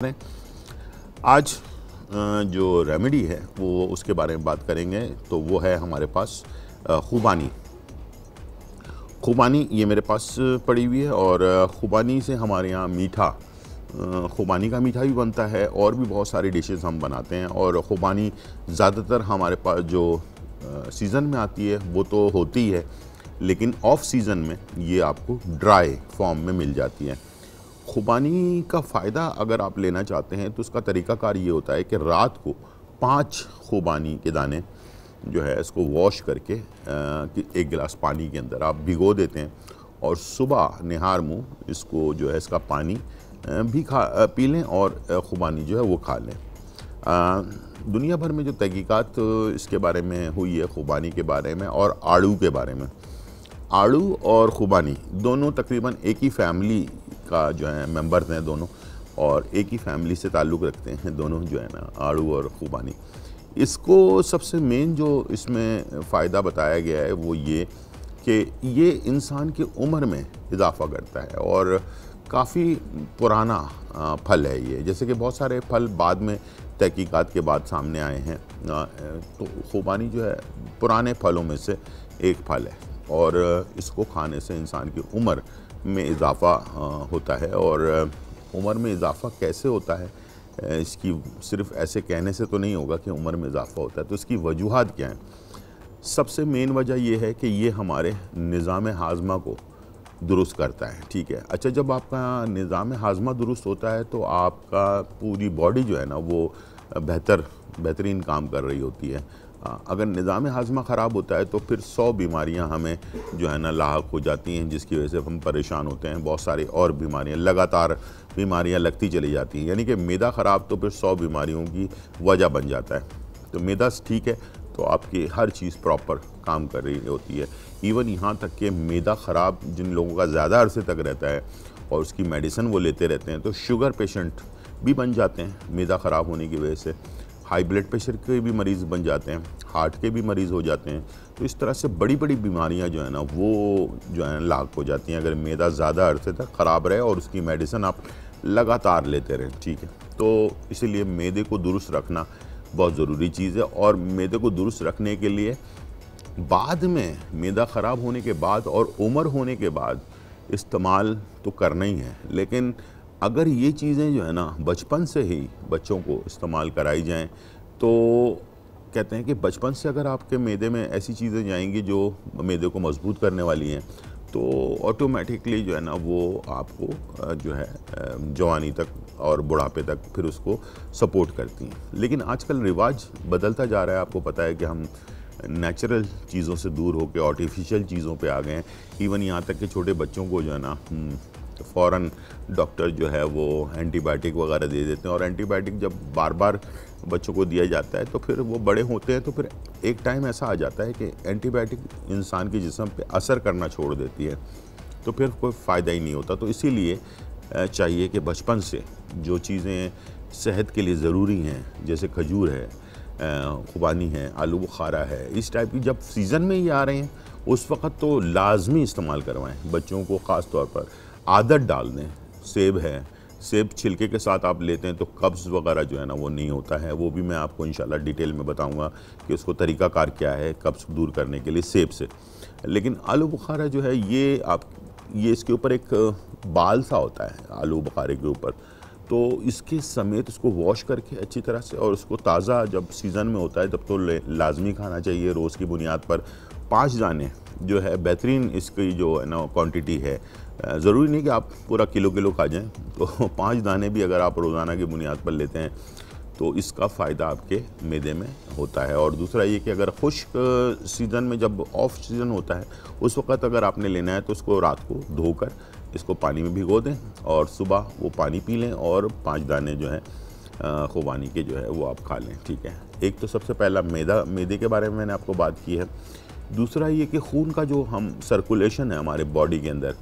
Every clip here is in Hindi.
करें। आज जो रेमेडी है वो उसके बारे में बात करेंगे। तो वो है हमारे पास खुबानी। खुबानी ये मेरे पास पड़ी हुई है और खुबानी से हमारे यहाँ मीठा खुबानी का मीठा भी बनता है और भी बहुत सारी डिशेस हम बनाते हैं। और खुबानी ज़्यादातर हमारे पास जो सीज़न में आती है वो तो होती ही है, लेकिन ऑफ सीज़न में ये आपको ड्राई फॉर्म में मिल जाती है। खुबानी का फ़ायदा अगर आप लेना चाहते हैं तो उसका तरीक़ाकार ये होता है कि रात को 5 खुबानी के दाने जो है इसको वॉश करके एक गिलास पानी के अंदर आप भिगो देते हैं और सुबह निहार मुँह इसको जो है इसका पानी भी पी लें और खुबानी जो है वो खा लें। दुनिया भर में जो तहकीकात इसके बारे में हुई है खुबानी के बारे में और आड़ू के बारे में, आड़ू और खुबानी दोनों तकरीबन एक ही फैमिली का जो है मेंबर्स हैं दोनों, और एक ही फैमिली से ताल्लुक़ रखते हैं दोनों जो है ना, आड़ू और खुबानी। इसको सबसे मेन जो इसमें फ़ायदा बताया गया है वो ये कि ये इंसान की उम्र में इजाफ़ा करता है और काफ़ी पुराना फल है ये। जैसे कि बहुत सारे फल बाद में तहकीकात के बाद सामने आए हैं, तो खुबानी जो है पुराने फलों में से एक फल है और इसको खाने से इंसान की उम्र में इजाफ़ा होता है। और उम्र में इजाफ़ा कैसे होता है, इसकी सिर्फ ऐसे कहने से तो नहीं होगा कि उम्र में इजाफ़ा होता है। तो इसकी वजूहात क्या हैं? सबसे मेन वजह यह है कि ये हमारे निज़ाम हाज़मा को दुरुस्त करता है। ठीक है, अच्छा, जब आपका निज़ाम हाज़मा दुरुस्त होता है तो आपका पूरी बॉडी जो है ना वो बेहतरीन काम कर रही होती है। अगर निज़ाम हाज़मा ख़राब होता है तो फिर 100 बीमारियां हमें जो है ना लाहक हो जाती हैं, जिसकी वजह से हम परेशान होते हैं। बहुत सारी और बीमारियां, लगातार बीमारियां लगती चली जाती हैं। यानी कि मैदा ख़राब तो फिर 100 बीमारियों की वजह बन जाता है। तो मैदा ठीक है तो आपकी हर चीज़ प्रॉपर काम कर रही होती है। इवन यहाँ तक कि मैदा ख़राब जिन लोगों का ज़्यादा अरसे तक रहता है और उसकी मेडिसिन वो लेते रहते हैं तो शुगर पेशेंट भी बन जाते हैं मैदा ख़राब होने की वजह से। हाई ब्लड प्रेशर के भी मरीज़ बन जाते हैं, हार्ट के भी मरीज़ हो जाते हैं। तो इस तरह से बड़ी बड़ी बीमारियां जो है ना वो जो है लाक हो जाती हैं अगर मैदा ज़्यादा अरसे तक ख़राब रहे और उसकी मेडिसिन आप लगातार लेते रहें। ठीक है, तो इसीलिए मैदे को दुरुस्त रखना बहुत ज़रूरी चीज़ है। और मैदे को दुरुस्त रखने के लिए बाद में मैदा ख़राब होने के बाद और उम्र होने के बाद इस्तेमाल तो करना ही है, लेकिन अगर ये चीज़ें जो है ना बचपन से ही बच्चों को इस्तेमाल कराई जाएं तो कहते हैं कि बचपन से अगर आपके मैदे में ऐसी चीज़ें जाएंगी जो मैदे को मजबूत करने वाली हैं तो ऑटोमेटिकली जो है ना वो आपको जो है जवानी तक और बुढ़ापे तक फिर उसको सपोर्ट करती हैं। लेकिन आजकल रिवाज बदलता जा रहा है। आपको पता है कि हम नेचुरल चीज़ों से दूर होकर आर्टिफिशियल चीज़ों पे आ गए हैं। इवन यहाँ तक कि छोटे बच्चों को जो है ना फ़ौरन डॉक्टर जो है वो एंटीबायोटिक वगैरह दे देते हैं, और एंटीबायोटिक जब बार बार बच्चों को दिया जाता है तो फिर वो बड़े होते हैं तो फिर एक टाइम ऐसा आ जाता है कि एंटीबायोटिक इंसान के जिस्म पे असर करना छोड़ देती है, तो फिर कोई फ़ायदा ही नहीं होता। तो इसीलिए चाहिए कि बचपन से जो चीज़ें सेहत के लिए ज़रूरी हैं, जैसे खजूर है, खुबानी है, आलू बुखारा है, इस टाइप की जब सीज़न में ही आ रहे हैं उस वक़्त तो लाजमी इस्तेमाल करवाएं। बच्चों को ख़ास तौर पर आदत डाल दें। सेब है, सेब छिलके के साथ आप लेते हैं तो कब्ज़ वगैरह जो है ना वो नहीं होता है। वो भी मैं आपको इंशाल्लाह डिटेल में बताऊंगा कि उसको तरीक़ाकार क्या है कब्ज़ दूर करने के लिए सेब से। लेकिन आलू बुखारा जो है ये इसके ऊपर एक बाल सा होता है आलू बुखारे के ऊपर, तो इसके समेत इसको वॉश करके अच्छी तरह से और उसको ताज़ा जब सीज़न में होता है तब तो लाजमी खाना चाहिए। रोज़ की बुनियाद पर 5 दाने जो है बेहतरीन इसकी जो है ना क्वांटिटी है। ज़रूरी नहीं कि आप पूरा किलो खा जाएं, तो 5 दाने भी अगर आप रोज़ाना की बुनियाद पर लेते हैं तो इसका फ़ायदा आपके मैदे में होता है। और दूसरा ये कि अगर खुश्क सीज़न में जब ऑफ सीज़न होता है उस वक़्त अगर आपने लेना है तो उसको रात को धोकर इसको पानी में भिगो दें और सुबह वो पानी पी लें और 5 दाने जो हैं खुबानी के जो है वो आप खा लें। ठीक है, एक तो सबसे पहला मैदे के बारे में मैंने आपको बात की है। दूसरा ये कि खून का जो हम सर्कुलेशन है हमारे बॉडी के अंदर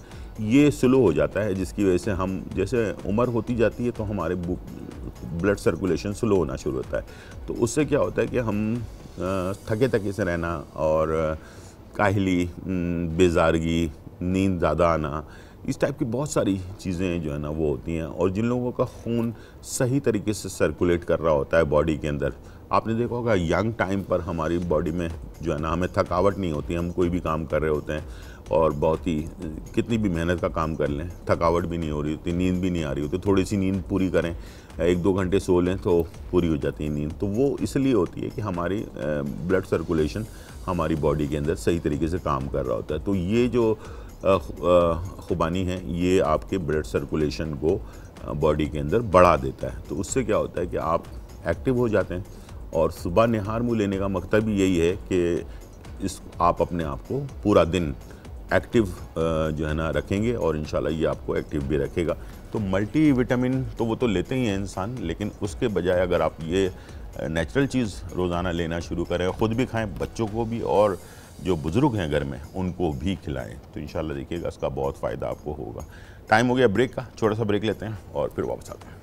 ये स्लो हो जाता है, जिसकी वजह से हम जैसे उम्र होती जाती है तो हमारे ब्लड सर्कुलेशन स्लो होना शुरू होता है। तो उससे क्या होता है कि हम थके थके से रहना और काहली, बेजारगी, नींद ज़्यादा आना, इस टाइप की बहुत सारी चीज़ें जो है ना वो होती हैं। और जिन लोगों का खून सही तरीके से सर्कुलेट कर रहा होता है बॉडी के अंदर, आपने देखा होगा यंग टाइम पर हमारी बॉडी में जो है ना हमें थकावट नहीं होती, हम कोई भी काम कर रहे होते हैं और बहुत ही कितनी भी मेहनत का काम कर लें थकावट भी नहीं हो रही होती, नींद भी नहीं आ रही होती, थोड़ी सी नींद पूरी करें, 1-2 घंटे सो लें तो पूरी हो जाती है नींद। तो वो इसलिए होती है कि हमारी ब्लड सर्कुलेशन हमारी बॉडी के अंदर सही तरीके से काम कर रहा होता है। तो ये जो खुबानी है ये आपके ब्लड सर्कुलेशन को बॉडी के अंदर बढ़ा देता है। तो उससे क्या होता है कि आप एक्टिव हो जाते हैं। और सुबह निहार मुँह लेने का मकसद भी यही है कि आप अपने आप को पूरा दिन एक्टिव जो है ना रखेंगे और इंशाल्लाह ये आपको एक्टिव भी रखेगा। तो मल्टी विटामिन तो वो तो लेते ही हैं इंसान, लेकिन उसके बजाय अगर आप ये नेचुरल चीज़ रोज़ाना लेना शुरू करें, ख़ुद भी खाएं, बच्चों को भी और जो बुज़ुर्ग हैं घर में उनको भी खिलाएं, तो इंशाल्लाह देखिएगा इसका बहुत फ़ायदा आपको होगा। टाइम हो गया ब्रेक का, छोटा सा ब्रेक लेते हैं और फिर वापस आते हैं।